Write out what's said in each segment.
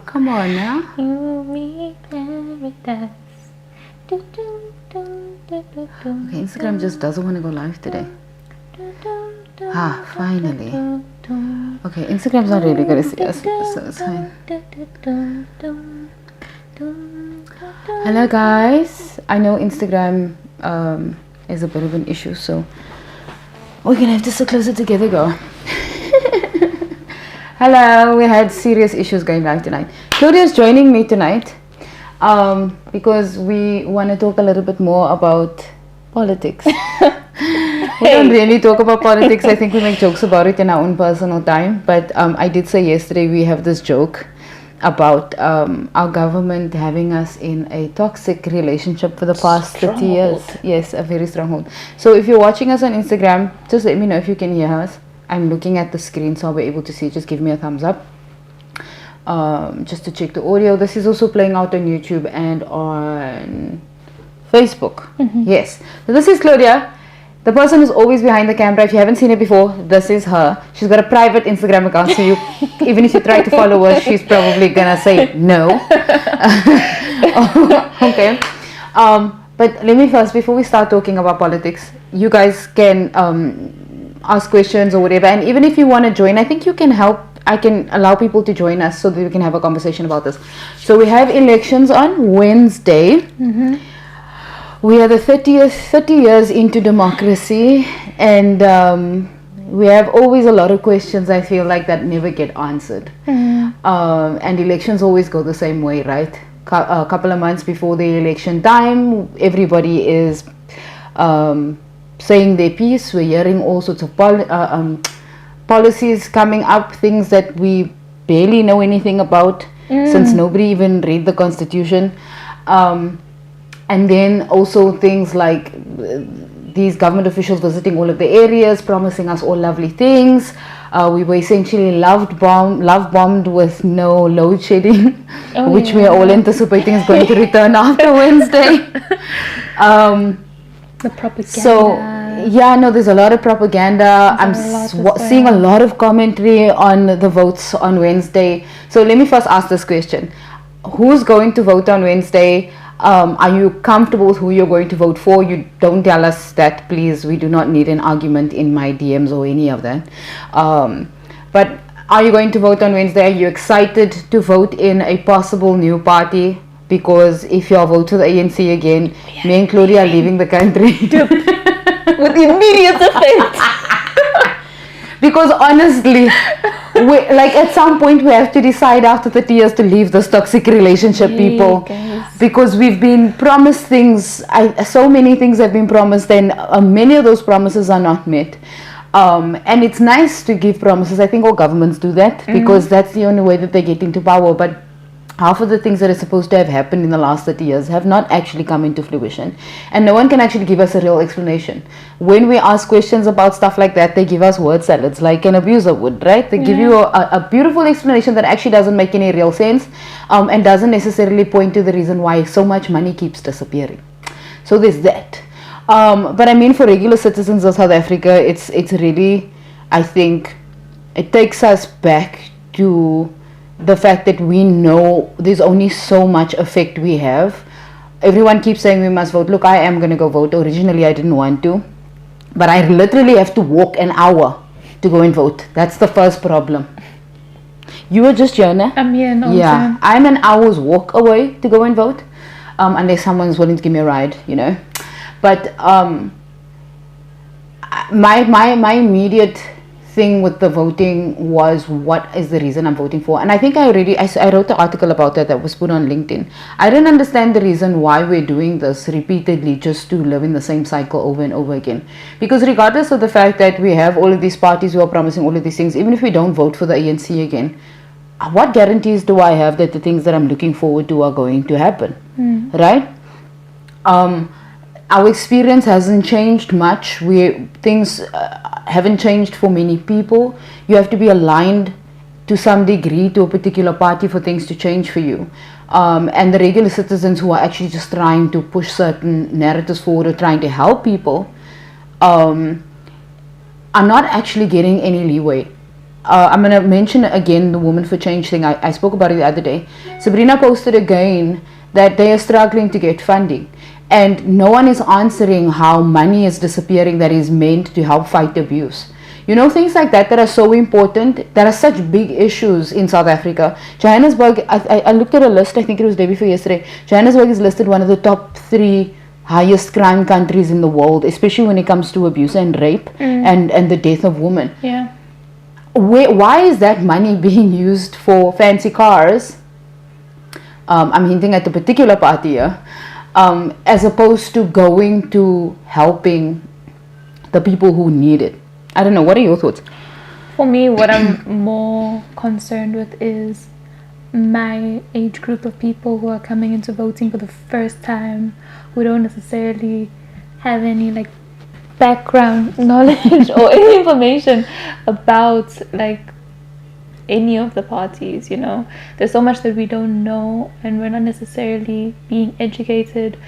Come on now. You mean paradise. Do, do, do, do, do, do, Okay, Instagram just doesn't want to go live today. do, do, do, Finally. do, do, Okay, Instagram's not really going to see us, so it's fine. do, do, do, do, do. Hello guys. I know Instagram is a bit of an issue, so we're gonna have to sit closer together, go. Hello, we had serious issues going live tonight. Claudia's joining me tonight because we want to talk a little bit more about politics. We don't really talk about politics. I think we make jokes about it in our own personal time. But I did say yesterday we have this joke about our government having us in a toxic relationship for the past 30 years. Yes, a very strong hold. So if you're watching us on Instagram, just let me know if you can hear us. I'm looking at the screen, so I'll be able to see. Just give me a thumbs up. Just to check the audio. This is also playing out on YouTube and on Facebook. Yes. So this is Claudia. The person who's always behind the camera. If you haven't seen her before, this is her. She's got a private Instagram account, so you, even if you try to follow her, she's probably gonna say no. Okay. But let me first, before we start talking about politics, you guys can ask questions or whatever. And even if you want to join, I think you can help. I can allow people to join us so that we can have a conversation about this. So we have elections on Wednesday. We are the 30 years into democracy, and we have always a lot of questions, I feel like, that never get answered. And elections always go the same way, right? A couple of months before the election time, everybody is saying their piece. We're hearing all sorts of policies coming up, things that we barely know anything about since nobody even read the Constitution. And then also things like these government officials visiting all of the areas, promising us all lovely things. We were essentially love bombed with no load shedding, which we are all anticipating is going to return after Wednesday. The propaganda. So yeah, no, there's a lot of propaganda. I'm seeing a lot of commentary on the votes on Wednesday. So let me first ask this question: who's going to vote on Wednesday? Are you comfortable with who you're going to vote for? You don't tell us that, please. We do not need an argument in my DMs or any of that. But are you going to vote on Wednesday? Are you excited to vote in a possible new party? Because if you vote for the ANC again, me and Claudia are leaving the country. With immediate effect. Because honestly, like at some point we have to decide after 30 years to leave this toxic relationship, people. Because we've been promised things, so many things have been promised, and many of those promises are not met. And it's nice to give promises. I think all governments do that because that's the only way that they get into power. But half of the things that are supposed to have happened in the last 30 years have not actually come into fruition. And no one can actually give us a real explanation. When we ask questions about stuff like that, they give us word salads like an abuser would, right? They give you a beautiful explanation that actually doesn't make any real sense and doesn't necessarily point to the reason why so much money keeps disappearing. So there's that. But I mean, for regular citizens of South Africa, it's really, I think, it takes us back to the fact that we know there's only so much effect we have. Everyone keeps saying we must vote. Look, I am going to go vote. Originally, I didn't want to, but I literally have to walk an hour to go and vote. That's the first problem. You were just here, ne? I'm here, no. Yeah, I'm an hour's walk away to go and vote, unless someone's willing to give me a ride, you know. But my immediate thing with the voting was, what is the reason I'm voting for? And I think I wrote an article about that was put on LinkedIn. I didn't understand the reason why we're doing this repeatedly, just to live in the same cycle over and over again. Because regardless of the fact that we have all of these parties who are promising all of these things, even if we don't vote for the ANC again, what guarantees do I have that the things that I'm looking forward to are going to happen? Right? Our experience hasn't changed much. Things haven't changed for many people. You have to be aligned to some degree to a particular party for things to change for you. And the regular citizens who are actually just trying to push certain narratives forward or trying to help people are not actually getting any leeway. I'm going to mention again the Women for Change thing. I spoke about it the other day. Sabrina posted again that they are struggling to get funding. And no one is answering how money is disappearing that is meant to help fight abuse. You know, things like that are so important. There are such big issues in South Africa. Johannesburg, I looked at a list, I think it was the day before yesterday. Johannesburg is listed one of the top 3 highest crime countries in the world, especially when it comes to abuse and rape and the death of women. Yeah. Why is that money being used for fancy cars? I'm hinting at the particular party here. As opposed to going to helping the people who need it. I don't know, what are your thoughts? For me, what I'm more concerned with is my age group of people who are coming into voting for the first time, who don't necessarily have any like background knowledge or any information about like any of the parties. You know, there's so much that we don't know, and we're not necessarily being educated,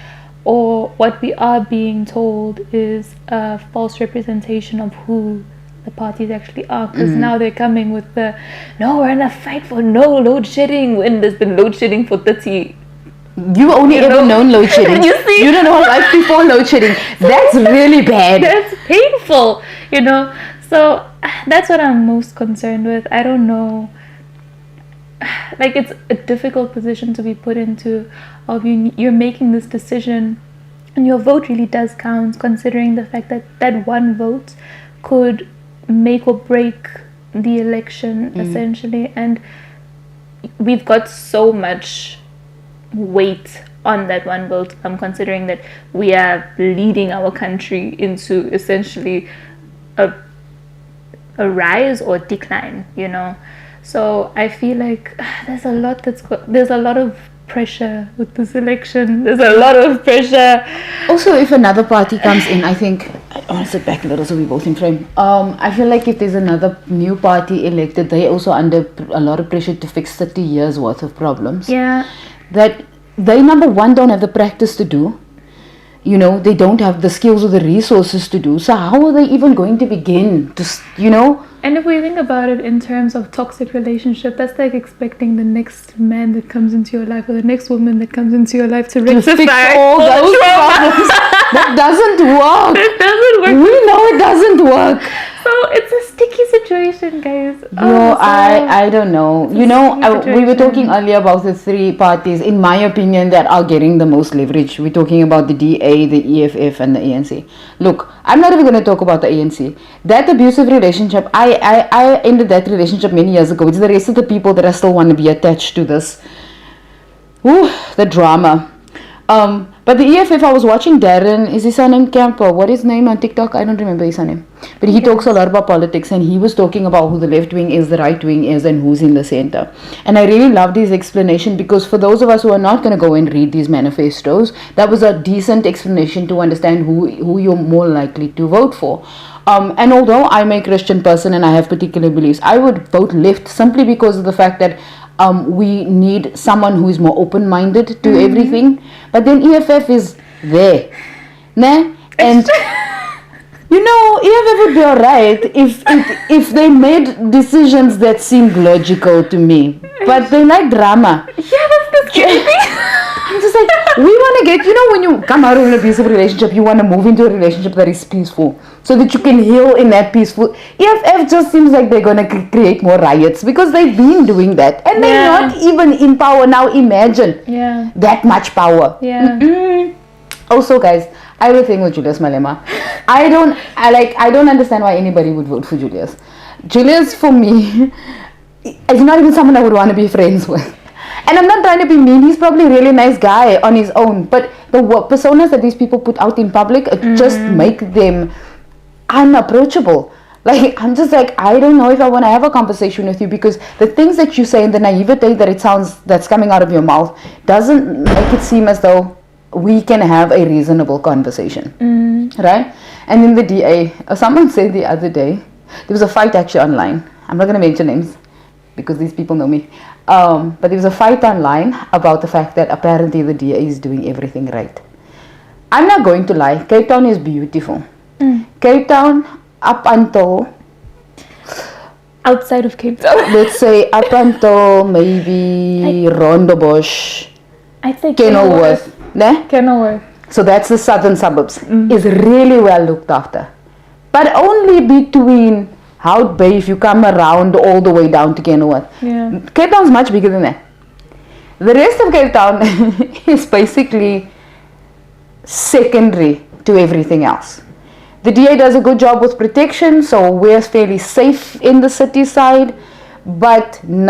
or what we are being told is a false representation of who the parties actually are, because now they're coming with the no, we're in a fight for no load shedding when there's been load shedding for 30. You only ever known load shedding. You see? You don't know life before load shedding. That's really bad. That's painful, you know. So that's what I'm most concerned with. I don't know, like, it's a difficult position to be put into, of you're making this decision and your vote really does count, considering the fact that that one vote could make or break the election essentially. And we've got so much weight on that one vote, considering that we are leading our country into essentially a rise or decline, you know. So I feel like there's a lot of pressure with this election. There's a lot of pressure. Also, if another party comes in, I think, I want to sit back a little so we both in frame. I feel like if there's another new party elected, they also under a lot of pressure to fix 30 years worth of problems. Yeah. That they, number one, don't have the practice to do. You know, they don't have the skills or the resources to do. So how are they even going to begin to, you know? And if we think about it in terms of toxic relationship, that's like expecting the next man that comes into your life or the next woman that comes into your life to rectify fix all those problems. That doesn't work. It doesn't work. We know it doesn't work. So it's a sticky situation, guys. Yo, I don't know. You know, we were situation. talking earlier about the 3 parties, in my opinion, that are getting the most leverage. We're talking about the DA, the EFF, and the ANC. Look, I'm not even going to talk about the ANC. That abusive relationship, I ended that relationship many years ago. It's the rest of the people that I still want to be attached to this. Ooh, the drama. But the EFF, I was watching Darren, is his name Camper? What is his name on TikTok? I don't remember his name. But he talks a lot about politics, and he was talking about who the left wing is, the right wing is, and who's in the center. And I really loved his explanation, because for those of us who are not going to go and read these manifestos, that was a decent explanation to understand who you're more likely to vote for. And although I'm a Christian person and I have particular beliefs, I would vote left simply because of the fact that we need someone who is more open-minded to everything. But then EFF is there, nah? And you know, EFF would be alright if they made decisions that seemed logical to me. But they like drama. Yeah, that's the scary thing. I'm just like, we want to get, you know, when you come out of an abusive relationship, you want to move into a relationship that is peaceful, so that you can heal in that peaceful. EFF just seems like they're going to create more riots, because they've been doing that. And they're not even in power now. Imagine that much power. Yeah. Also, guys, I have a thing with Julius Malema. I don't understand why anybody would vote for Julius. Julius, for me, is not even someone I would want to be friends with. And I'm not trying to be mean. He's probably a really nice guy on his own. But the personas that these people put out in public just make them unapproachable. Like, I'm just like, I don't know if I want to have a conversation with you, because the things that you say and the naivete that it sounds that's coming out of your mouth doesn't make it seem as though we can have a reasonable conversation. Right? And in the DA, someone said the other day, there was a fight actually online. I'm not going to mention names because these people know me. But there was a fight online about the fact that apparently the DA is doing everything right. I'm not going to lie, Cape Town is beautiful. Cape Town, up until outside of Cape Town. Let's say up until maybe Rondebosch, I'd say Kenilworth. Ne? Kenilworth. So that's the southern suburbs. Is really well looked after. But only between Hout Bay if you come around all the way down to Kenilworth. Yeah. Cape Town's much bigger than that. The rest of Cape Town is basically secondary to everything else. The DA does a good job with protection, so we're fairly safe in the city side. But in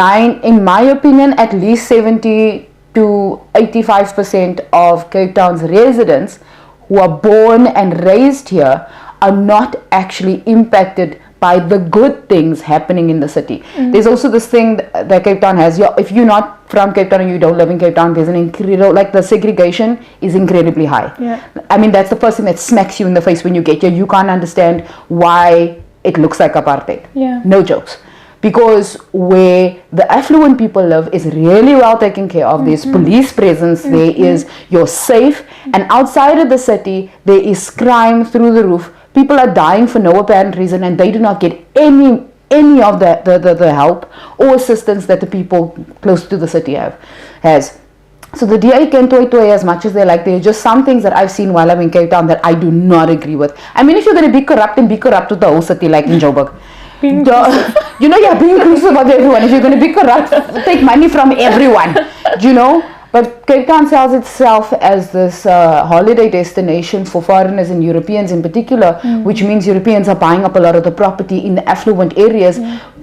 my opinion, at least 70 to 85% of Cape Town's residents who are born and raised here are not actually impacted by the good things happening in the city. There's also this thing that Cape Town has. If you're not from Cape Town and you don't live in Cape Town, there's an incredible, like the segregation is incredibly high. Yeah. I mean, that's the first thing that smacks you in the face when you get here. You can't understand why it looks like apartheid. Yeah. No jokes. Because where the affluent people live is really well taken care of. There's police presence, there is, you're safe. And outside of the city, there is crime through the roof. People are dying for no apparent reason and they do not get any of the help or assistance that the people close to the city has. So the DA can toy as much as they like. There are just some things that I've seen while I'm in Cape Town that I do not agree with. I mean, if you're going to be corrupt, then be corrupt with the whole city, like in Joburg. Being inclusive of everyone. If you're going to be corrupt, take money from everyone, But Cape Town sells itself as this holiday destination for foreigners and Europeans in particular, which means Europeans are buying up a lot of the property in the affluent areas.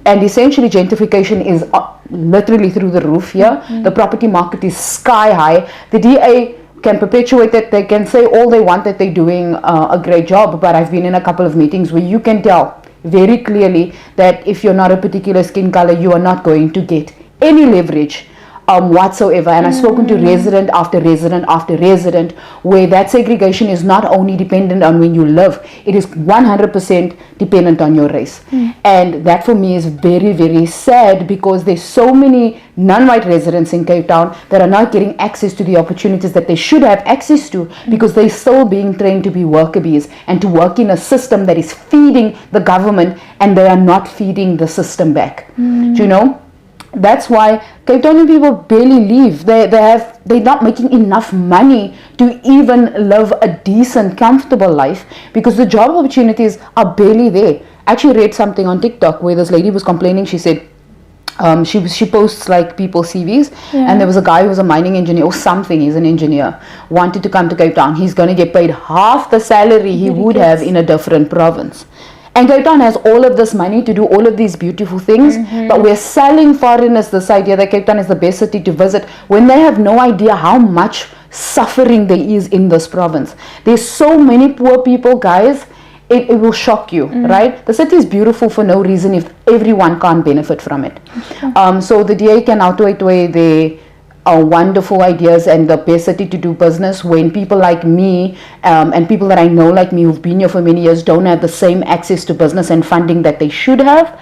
And essentially gentrification is literally through the roof here. The property market is sky high. The DA can perpetuate it. They can say all they want that they're doing a great job. But I've been in a couple of meetings where you can tell very clearly that if you're not a particular skin color, you are not going to get any leverage whatsoever. And I've spoken to resident after resident after resident where that segregation is not only dependent on when you live, it is 100% dependent on your race. And that for me is very, very sad because there's so many non-white residents in Cape Town that are not getting access to the opportunities that they should have access to because they're still being trained to be worker bees and to work in a system that is feeding the government and they are not feeding the system back. That's why Cape Townian people barely leave. They're not making enough money to even live a decent, comfortable life because the job opportunities are barely there. I actually read something on TikTok where this lady was complaining. She said she posts like people's CVs and there was a guy who was a mining engineer or something, he's an engineer, wanted to come to Cape Town. He's going to get paid half the salary he would have in a different province. And Cape Town has all of this money to do all of these beautiful things, but we're selling foreigners this idea that Cape Town is the best city to visit when they have no idea how much suffering there is in this province. There's so many poor people, guys. It will shock you, right? The city is beautiful for no reason if everyone can't benefit from it. So the DA can outweigh the wonderful ideas and the best city to do business when people like me and people that I know like me who've been here for many years don't have the same access to business and funding that they should have.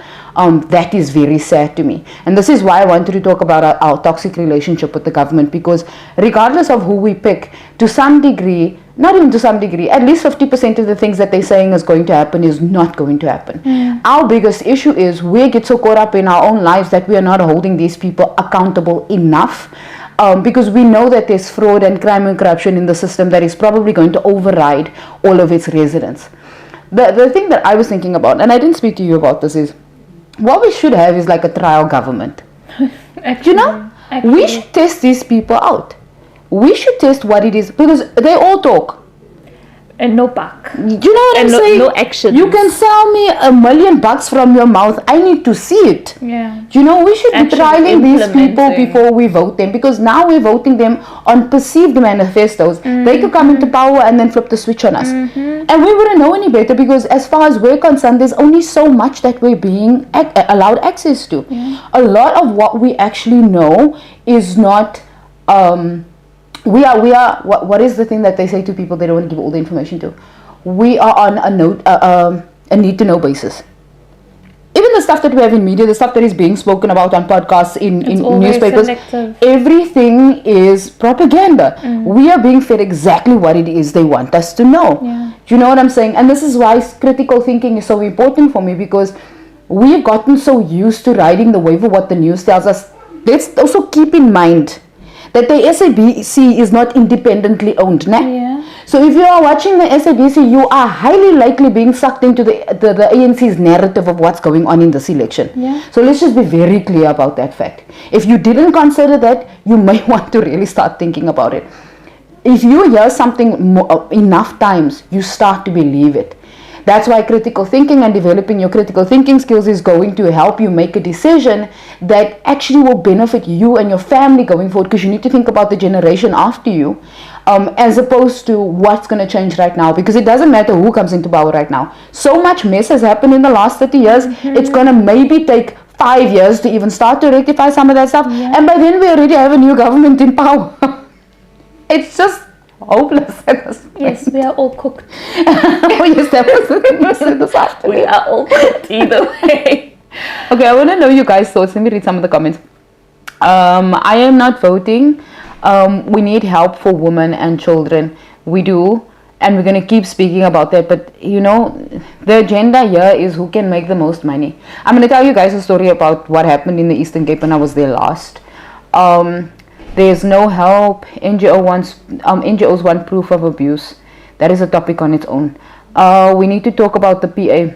That is very sad to me. And this is why I wanted to talk about our toxic relationship with the government, because regardless of who we pick, to some degree, not even to some degree, at least 50% of the things that they're saying is going to happen is not going to happen. Our biggest issue is we get so caught up in our own lives that we are not holding these people accountable enough. Because we know that there's fraud and crime and corruption in the system that is probably going to override all of its residents. The thing that I was thinking about, and I didn't speak to you about this, is what we should have is like a trial government. Actually, we should test these people out. We should test what it is, because they all talk. And no buck. Do you know what I'm saying? No action. You can sell me $1 million from your mouth. I need to see it. Yeah. We should be trialing these people before we vote them, because now we're voting them on perceived manifestos. They could come into power and then flip the switch on us. And we wouldn't know any better, because as far as we're concerned, there's only so much that we're being allowed access to. A lot of what we actually know is not... We are. What is the thing that they say to people they don't want to give all the information to? We are on a need to know basis. Even the stuff that we have in media, the stuff that is being spoken about on podcasts, in newspapers, everything is propaganda. We are being fed exactly what it is they want us to know. Do you know what I'm saying? And this is why critical thinking is so important for me, because we've gotten so used to riding the wave of what the news tells us. Let's also keep in mind that the SABC is not independently owned. Yeah. So if you are watching the SABC, you are highly likely being sucked into the ANC's narrative of what's going on in this election. Yeah. So let's just be very clear about that fact. If you didn't consider that, you may want to really start thinking about it. If you hear something enough times, you start to believe it. That's why critical thinking and developing your critical thinking skills is going to help you make a decision that actually will benefit you and your family going forward, because you need to think about the generation after you, as opposed to what's going to change right now, because it doesn't matter who comes into power right now. So much mess has happened in the last 30 years. It's going to maybe take 5 years to even start to rectify some of that stuff. And by then we already have a new government in power. It's just hopeless at this point. Yes, we are all cooked. Oh yes, that was the thing you said this afternoon. We are all cooked either way. Okay, I want to know you guys' thoughts. Let me read some of the comments. I am not voting. We need help for women and children. We do, and we're going to keep speaking about that. But you know, the agenda here is who can make the most money. I'm going to tell you guys a story about what happened in the Eastern Cape when I was there last. There's no help. NGOs want proof of abuse. That is a topic on its own. We need to talk about the PA.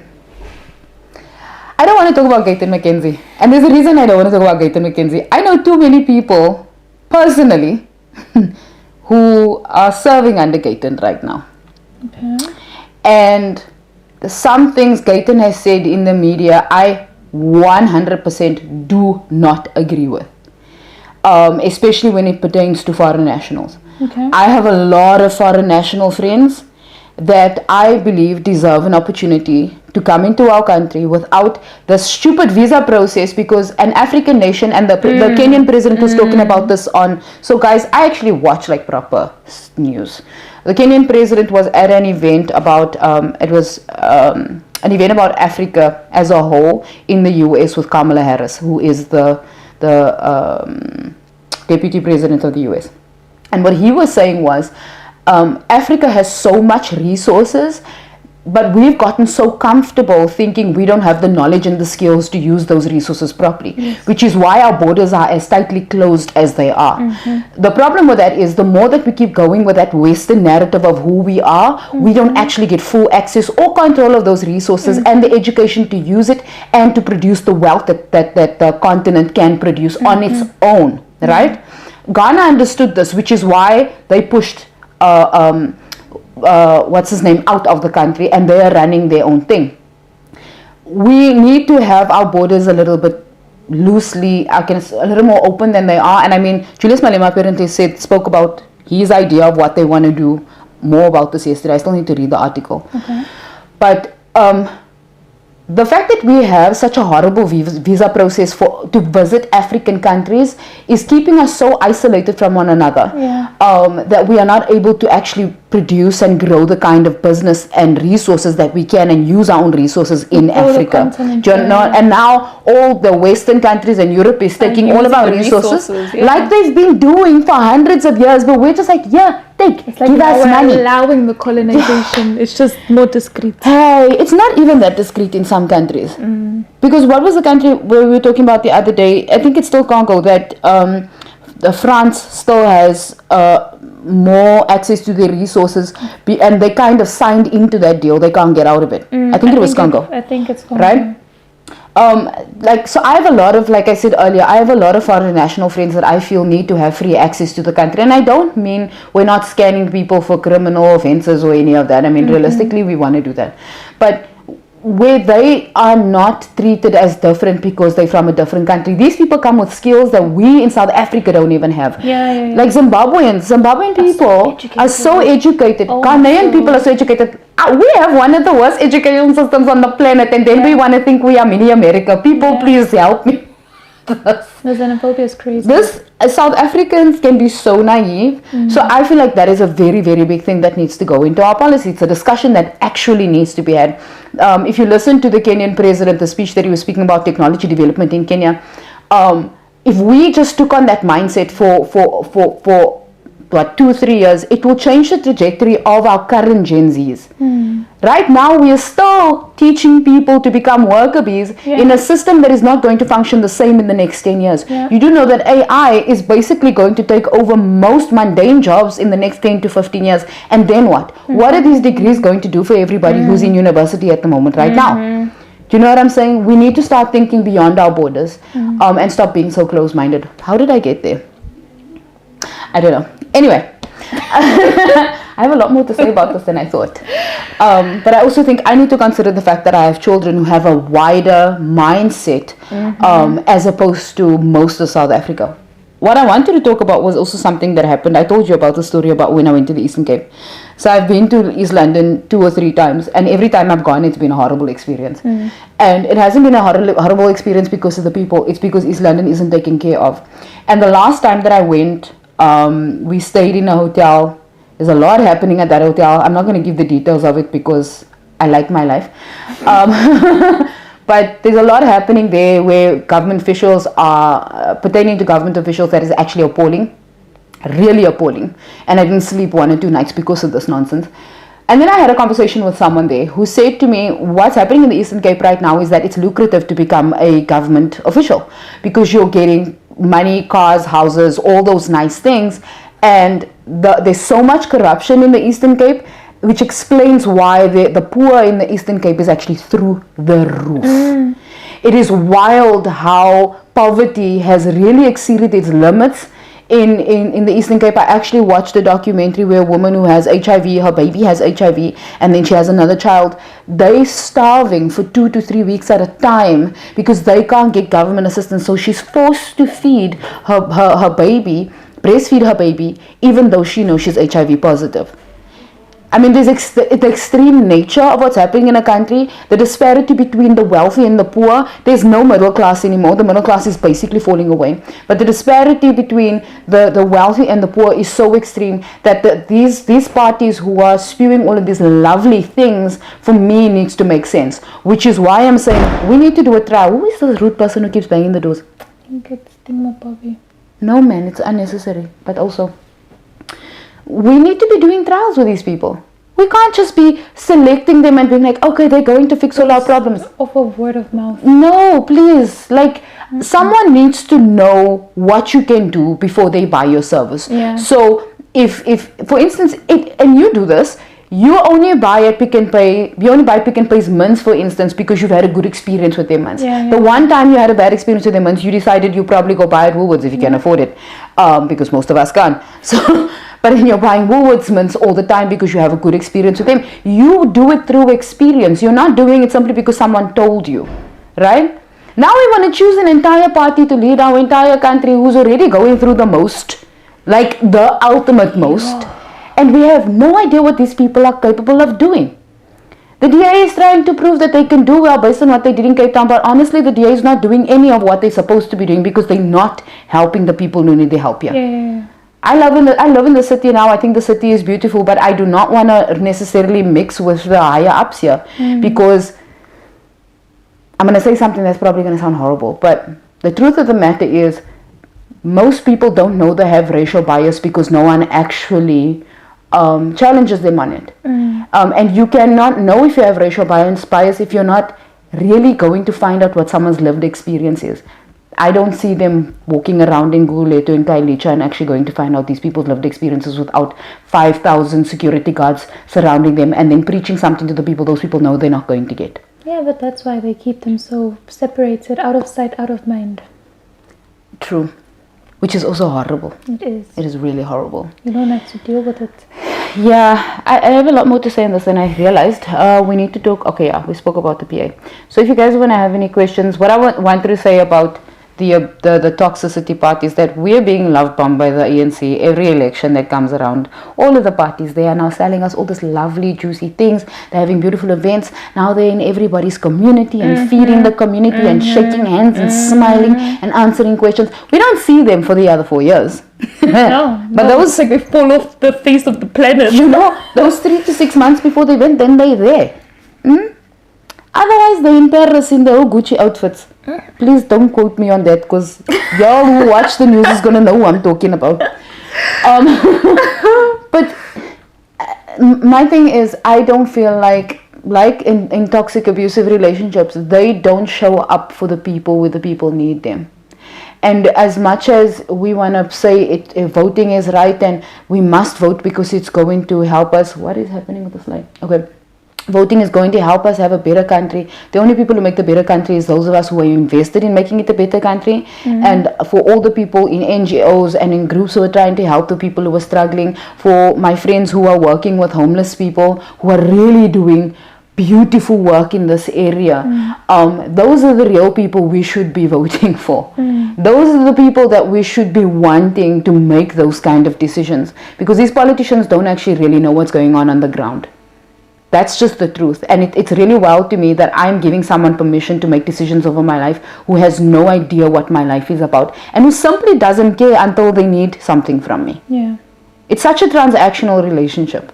I don't want to talk about Gayton McKenzie. And there's a reason I don't want to talk about Gayton McKenzie. I know too many people, personally, who are serving under Gayton right now. Okay. And some things Gayton has said in the media, I 100% do not agree with. Especially when it pertains to foreign nationals. Okay. I have a lot of foreign national friends that I believe deserve an opportunity to come into our country without the stupid visa process, because an African nation, and the Kenyan president was talking about this on. So guys, I actually watch like proper news. The Kenyan president was at an event about an event about Africa as a whole in the US with Kamala Harris, who is the deputy president of the US. And what he was saying was, Africa has so much resources, but we've gotten so comfortable thinking we don't have the knowledge and the skills to use those resources properly, which is why our borders are as tightly closed as they are. The problem with that is the more that we keep going with that Western narrative of who we are, we don't actually get full access or control of those resources and the education to use it and to produce the wealth that the continent can produce on its own, right? Ghana understood this, which is why they pushed what's his name out of the country, and they are running their own thing. We need to have our borders a little bit loosely, a little more open than they are. And I mean, Julius Malema apparently spoke about his idea of what they want to do more about this yesterday. I still need to read the article. Okay. But the fact that we have such a horrible visa process to visit African countries is keeping us so isolated from one another, that we are not able to actually produce and grow the kind of business and resources that we can, and use our own resources in Africa. And now all the Western countries and Europe is taking all of our resources like they've been doing for hundreds of years, but we're just like, it's like give us money. Allowing the colonization. It's just more discreet. Hey, it's not even that discreet in some countries. Because what was the country where we were talking about the other day? I think it's still Congo, that France still has more access to their resources, and they kind of signed into that deal. They can't get out of it. I think it was Congo. I think it's Congo. Right? So I have a lot of, like I said earlier, I have a lot of foreign national friends that I feel need to have free access to the country. And I don't mean we're not scanning people for criminal offenses or any of that. I mean, realistically, we want to do that. But where they are not treated as different because they're from a different country, these people come with skills that we in South Africa don't even have. Like Zimbabwean people are so educated. Ghanaian people are so educated. We have one of the worst education systems on the planet, and then we want to think we are mini America. People, please help me. The xenophobia is crazy. South Africans can be so naive. So I feel like that is a very, very big thing that needs to go into our policy. It's a discussion that actually needs to be had. If you listen to the Kenyan president, the speech that he was speaking about technology development in Kenya, if we just took on that mindset for 2-3 years, it will change the trajectory of our current Gen Zs. Right now, we are still teaching people to become worker bees in a system that is not going to function the same in the next 10 years. You do know that AI is basically going to take over most mundane jobs in the next 10 to 15 years. And then what? What are these degrees going to do for everybody who's in university at the moment right now? Do you know what I'm saying? We need to start thinking beyond our borders and stop being so close-minded. How did I get there? I don't know. Anyway. I have a lot more to say about this than I thought. But I also think I need to consider the fact that I have children who have a wider mindset as opposed to most of South Africa. What I wanted to talk about was also something that happened. I told you about the story about when I went to the Eastern Cape. So I've been to East London 2 or 3 times, and every time I've gone, it's been a horrible experience. And it hasn't been a horrible experience because of the people. It's because East London isn't taken care of. And the last time that I went, we stayed in a hotel. There's a lot happening at that hotel. I'm not going to give the details of it because I like my life. But there's a lot happening there where government officials are pertaining to government officials that is actually appalling. Really appalling. And I didn't sleep 1 or 2 nights because of this nonsense. And then I had a conversation with someone there who said to me, what's happening in the Eastern Cape right now is that it's lucrative to become a government official because you're getting money, cars, houses, all those nice things. And there's so much corruption in the Eastern Cape, which explains why the poor in the Eastern Cape is actually through the roof. It is wild how poverty has really exceeded its limits in the Eastern Cape. I actually watched a documentary where a woman who has HIV, her baby has HIV, and then she has another child. They're starving for 2 to 3 weeks at a time because they can't get government assistance. So she's forced to feed her baby, breastfeed her baby, even though she knows she's HIV positive. I mean, there's the extreme nature of what's happening in a country, the disparity between the wealthy and the poor. There's no middle class anymore. The middle class is basically falling away. But the disparity between the wealthy and the poor is so extreme that these parties who are spewing all of these lovely things, for me, needs to make sense. Which is why I'm saying we need to do a trial. Who is this rude person who keeps banging the doors? I think it's Bobby. No, man, it's unnecessary. But also, we need to be doing trials with these people. We can't just be selecting them and being like, okay, they're going to fix all our problems. Off of word of mouth. No, please. Like, someone needs to know what you can do before they buy your service. Yeah. So, if for instance, and you do this, you only buy at Pick n Pay, you only buy Pick n Pay's mints, for instance, because you've had a good experience with their mints. Yeah. The one time you had a bad experience with their mints, you decided you probably go buy at Woolworths if you can afford it, because most of us can't. So, but then you're buying Woolworths mints all the time because you have a good experience with them. You do it through experience. You're not doing it simply because someone told you, right? Now we want to choose an entire party to lead our entire country who's already going through the most, like the ultimate most. And we have no idea what these people are capable of doing. The DA is trying to prove that they can do well based on what they did in Cape Town, but honestly, the DA is not doing any of what they're supposed to be doing because they're not helping the people who need the help here. Yeah. I live in the city now. I think the city is beautiful, but I do not want to necessarily mix with the higher ups here because I'm going to say something that's probably going to sound horrible, but the truth of the matter is most people don't know they have racial bias because no one actually challenges them on it. And you cannot know if you have racial bias if you're not really going to find out what someone's lived experience is. I don't see them walking around in Gugulethu and Khayelitsha and actually going to find out these people's lived experiences without 5,000 security guards surrounding them and then preaching something to the people those people know they're not going to get. Yeah, but that's why they keep them so separated, out of sight, out of mind. True. Which is also horrible. It is. It is really horrible. You don't have to deal with it. Yeah, I have a lot more to say on this than I realized. We need to talk. Okay, yeah, we spoke about the PA. So if you guys want to have any questions, what I wanted to say about the toxicity part is that we are being love bombed by the ANC every election that comes around. All of the parties, they are now selling us all this lovely juicy things. They're having beautiful events. Now they're in everybody's community and feeding the community and shaking hands and smiling and answering questions. We don't see them for the other 4 years. No, but those, like they fall off the face of the planet. you know, those 3 to 6 months before they went, then they're there. Otherwise, they're in Paris in their old Gucci outfits. Please don't quote me on that because y'all who watch the news is going to know who I'm talking about. But my thing is, I don't feel like in toxic abusive relationships, they don't show up for the people where the people need them. And as much as we want to say voting is right and we must vote because it's going to help us. What is happening with the slide? Okay. Voting is going to help us have a better country. The only people who make the better country is those of us who are invested in making it a better country. And for all the people in NGOs and in groups who are trying to help the people who are struggling, for my friends who are working with homeless people, who are really doing beautiful work in this area, those are the real people we should be voting for. Those are the people that we should be wanting to make those kind of decisions, because these politicians don't actually really know what's going on the ground. That's just the truth. And it's really wild to me that I'm giving someone permission to make decisions over my life who has no idea what my life is about and who simply doesn't care until they need something from me. Yeah. It's such a transactional relationship,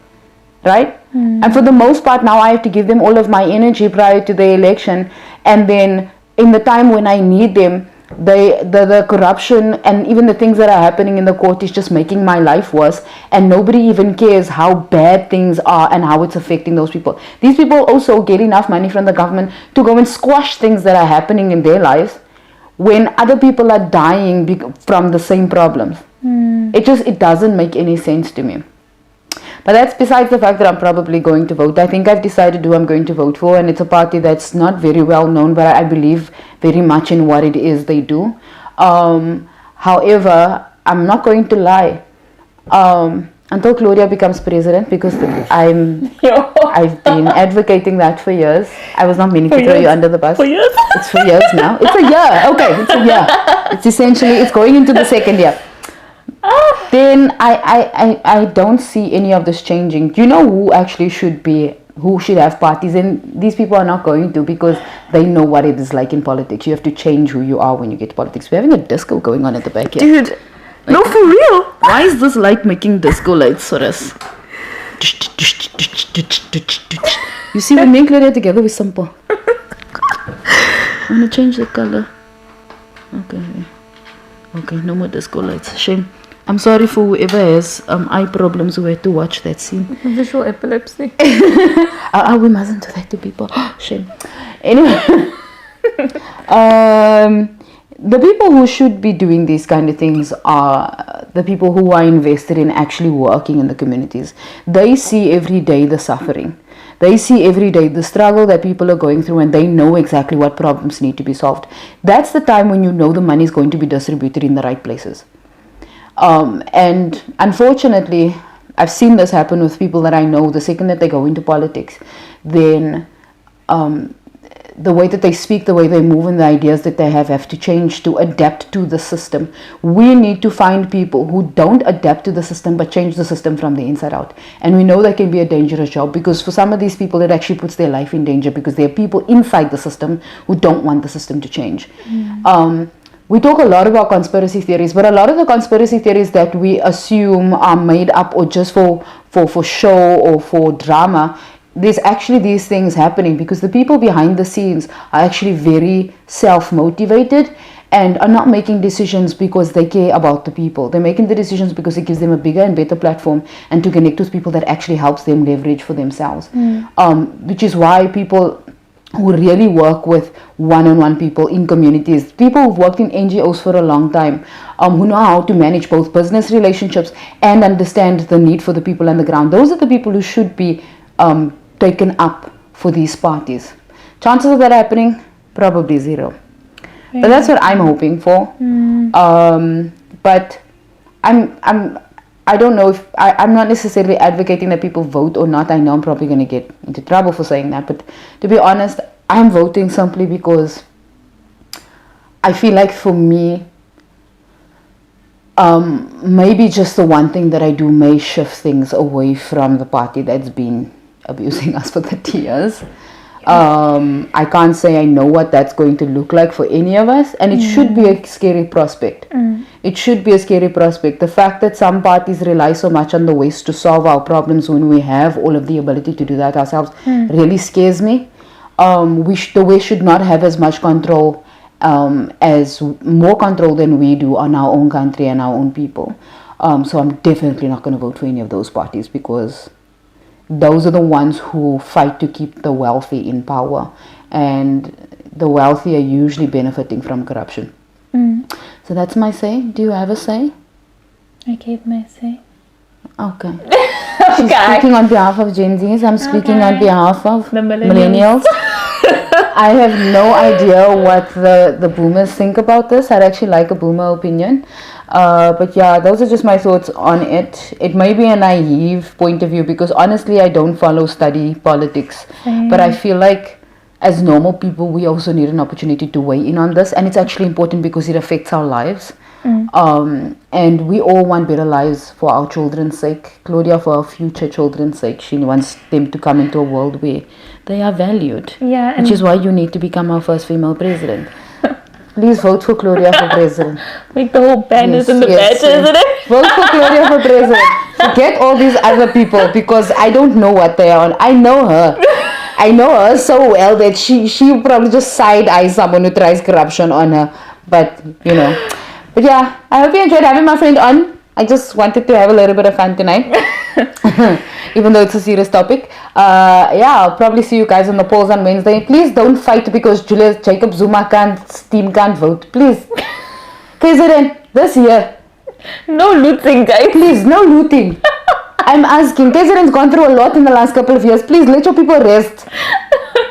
right? And for the most part now I have to give them all of my energy prior to the election, and then in the time when I need them, the corruption and even the things that are happening in the court is just making my life worse, and nobody even cares how bad things are and how it's affecting those people. These people also get enough money from the government to go and squash things that are happening in their lives when other people are dying from the same problems. It doesn't make any sense to me. But that's besides the fact that I'm probably going to vote. I think I've decided who I'm going to vote for, and it's a party that's not very well known, but I believe very much in what it is they do. However, I'm not going to lie. Until Gloria becomes president, because I've been advocating that for years. I was not meaning to throw you under the bus. For years? It's for years now. It's a year. Okay, it's a year. It's going into the second year. Then I don't see any of this changing. Do you know who should have parties? And these people are not going to, because they know what it is like in politics. You have to change who you are when you get to politics. We're having a disco going on at the back here. Dude, no, for real. Why is this light making disco lights for us? You see, when me and Claudia together, we're simple. I'm gonna change the color. Okay, no more disco lights. Shame. I'm sorry for whoever has eye problems who had to watch that scene. Visual epilepsy. We mustn't do that to people. Shame. Anyway, the people who should be doing these kind of things are the people who are invested in actually working in the communities. They see every day the suffering. They see every day the struggle that people are going through, and they know exactly what problems need to be solved. That's the time when you know the money is going to be distributed in the right places. And unfortunately, I've seen this happen with people that I know. The second that they go into politics, then the way that they speak, the way they move, and the ideas that they have to change to adapt to the system. We need to find people who don't adapt to the system but change the system from the inside out. And we know that can be a dangerous job, because for some of these people it actually puts their life in danger, because there are people inside the system who don't want the system to change. We talk a lot about conspiracy theories, but a lot of the conspiracy theories that we assume are made up or just for show or for drama, there's actually these things happening because the people behind the scenes are actually very self-motivated and are not making decisions because they care about the people. They're making the decisions because it gives them a bigger and better platform and to connect with people that actually helps them leverage for themselves. Which is why people who really work with one-on-one people in communities, people who've worked in NGOs for a long time, who know how to manage both business relationships and understand the need for the people on the ground, those are the people who should be taken up for these parties. Chances of that happening? Probably zero. Yeah. But that's what I'm hoping for. But I don't know if I'm not necessarily advocating that people vote or not. I know I'm probably going to get into trouble for saying that, but to be honest, I'm voting simply because I feel like for me, maybe just the one thing that I do may shift things away from the party that's been abusing us for 30 years. I can't say I know what that's going to look like for any of us, and it should be a scary prospect. It should be a scary prospect. The fact that some parties rely so much on the West to solve our problems when we have all of the ability to do that ourselves really scares me. The West should not have as much control, more control than we do on our own country and our own people. So I'm definitely not going to vote for any of those parties because those are the ones who fight to keep the wealthy in power, and the wealthy are usually benefiting from corruption. So that's my say. Do you have a say? I gave my say. Okay. She's speaking on behalf of Gen Zs. I'm speaking on behalf of The millennials. I have no idea what the boomers think about this. I'd actually like a boomer opinion. But yeah, those are just my thoughts on it. It may be a naive point of view because honestly, I don't study politics. But I feel like as normal people, we also need an opportunity to weigh in on this. And it's actually important because it affects our lives. And we all want better lives for our children's sake. Claudia, for our future children's sake, she wants them to come into a world where they are valued. Yeah, which is why you need to become our first female president. Please vote for Claudia for president. Like the whole banners and the badges, isn't it? Vote for Claudia for president. Forget all these other people because I don't know what they are on. I know her. I know her so well that she probably just side-eye someone who tries corruption on her. But, you know. But yeah, I hope you enjoyed having my friend on. I just wanted to have a little bit of fun tonight. Even though it's a serious topic. Yeah, I'll probably see you guys on the polls on Wednesday. Please don't fight because Julius Jacob Zuma team can't vote. Please. KZN, this year. No looting, guys. Please, no looting. I'm asking. KZN's gone through a lot in the last couple of years. Please, let your people rest.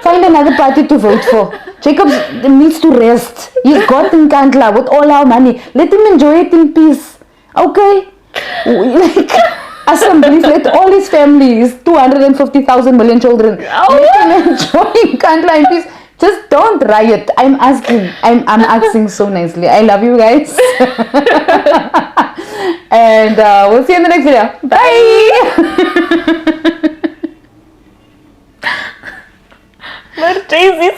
Find another party to vote for. Jacob needs to rest. He's got Nkandla with all our money. Let him enjoy it in peace. Okay? Like, assembly, let all his family, his 250,000 million children, let him enjoy Nkandla in peace. Just don't riot. I'm asking. I'm asking so nicely. I love you guys. And we'll see you in the next video. Bye. But Jay-Z